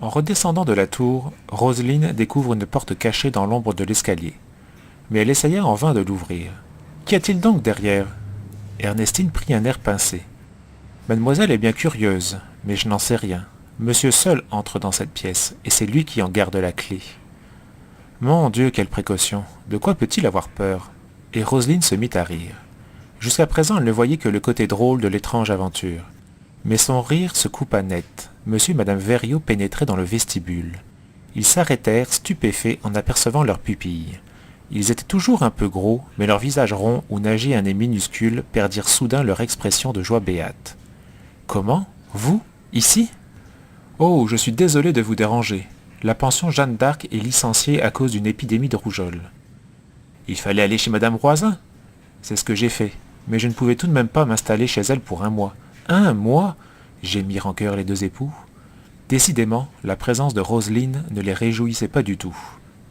En redescendant de la tour, Roselyne découvre une porte cachée dans l'ombre de l'escalier. Mais elle essaya en vain de l'ouvrir. Qu'y a-t-il donc derrière? Ernestine prit un air pincé. Mademoiselle est bien curieuse, mais je n'en sais rien. Monsieur seul entre dans cette pièce, et c'est lui qui en garde la clé. Mon Dieu, quelle précaution! De quoi peut-il avoir peur? Et Roselyne se mit à rire. Jusqu'à présent, elle ne voyait que le côté drôle de l'étrange aventure. Mais son rire se coupa net. Monsieur et madame Verriot pénétraient dans le vestibule. Ils s'arrêtèrent, stupéfaits, en apercevant leurs pupilles. Ils étaient toujours un peu gros, mais leurs visages ronds où nageait un nez minuscule perdirent soudain leur expression de joie béate. Comment? Vous? Ici? Oh, je suis désolé de vous déranger. La pension Jeanne d'Arc est licenciée à cause d'une épidémie de rougeole. Il fallait aller chez madame Roisin. C'est ce que j'ai fait, mais je ne pouvais tout de même pas m'installer chez elle pour un mois. Un mois? Gémirent en chœur les deux époux. Décidément, la présence de Roselyne ne les réjouissait pas du tout,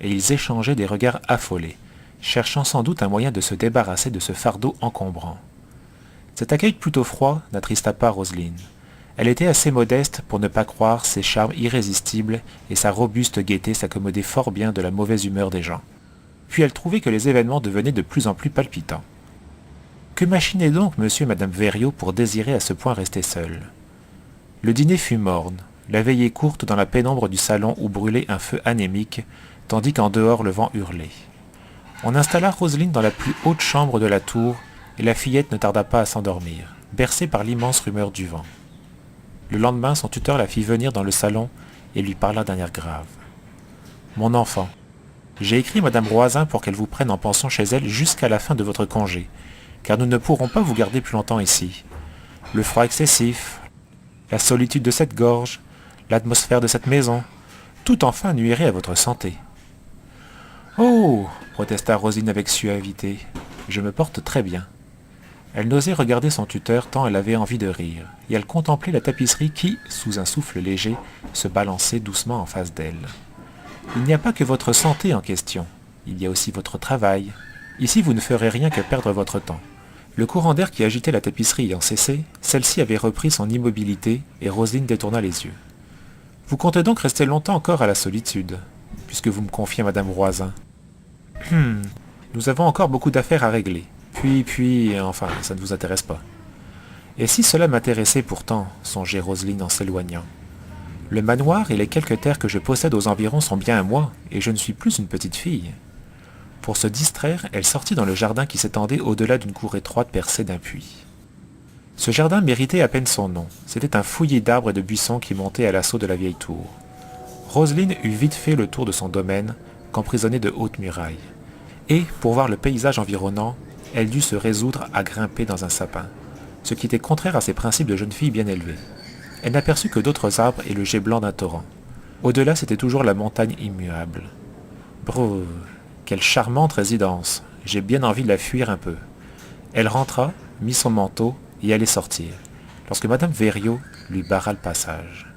et ils échangeaient des regards affolés, cherchant sans doute un moyen de se débarrasser de ce fardeau encombrant. Cet accueil plutôt froid n'attrista pas Roselyne. Elle était assez modeste pour ne pas croire ses charmes irrésistibles, et sa robuste gaieté s'accommodait fort bien de la mauvaise humeur des gens. Puis elle trouvait que les événements devenaient de plus en plus palpitants. Que machinait donc monsieur et madame Verriot pour désirer à ce point rester seuls? Le dîner fut morne, la veillée courte dans la pénombre du salon où brûlait un feu anémique, tandis qu'en dehors le vent hurlait. On installa Roselyne dans la plus haute chambre de la tour, et la fillette ne tarda pas à s'endormir, bercée par l'immense rumeur du vent. Le lendemain, son tuteur la fit venir dans le salon et lui parla d'un air grave. « Mon enfant, j'ai écrit madame Roisin pour qu'elle vous prenne en pension chez elle jusqu'à la fin de votre congé, car nous ne pourrons pas vous garder plus longtemps ici. Le froid excessif, la solitude de cette gorge, l'atmosphère de cette maison, tout enfin nuirait à votre santé. »« Oh !» protesta Roselyne avec suavité, « je me porte très bien. » Elle n'osait regarder son tuteur tant elle avait envie de rire, et elle contemplait la tapisserie qui, sous un souffle léger, se balançait doucement en face d'elle. Il n'y a pas que votre santé en question, il y a aussi votre travail. Ici, vous ne ferez rien que perdre votre temps. Le courant d'air qui agitait la tapisserie ayant cessé, celle-ci avait repris son immobilité, et Roselyne détourna les yeux. Vous comptez donc rester longtemps encore à la solitude, puisque vous me confiez madame Roisin. Nous avons encore beaucoup d'affaires à régler. Enfin, ça ne vous intéresse pas. Et si cela m'intéressait pourtant, songeait Roselyne en s'éloignant. Le manoir et les quelques terres que je possède aux environs sont bien à moi, et je ne suis plus une petite fille. Pour se distraire, elle sortit dans le jardin qui s'étendait au-delà d'une cour étroite percée d'un puits. Ce jardin méritait à peine son nom. C'était un fouillis d'arbres et de buissons qui montaient à l'assaut de la vieille tour. Roselyne eut vite fait le tour de son domaine, qu'emprisonnait de hautes murailles. Et, pour voir le paysage environnant, elle dut se résoudre à grimper dans un sapin, ce qui était contraire à ses principes de jeune fille bien élevée. Elle n'aperçut que d'autres arbres et le jet blanc d'un torrent. Au-delà, c'était toujours la montagne immuable. Brrr, quelle charmante résidence! J'ai bien envie de la fuir un peu. Elle rentra, mit son manteau et allait sortir, lorsque madame Verriot lui barra le passage.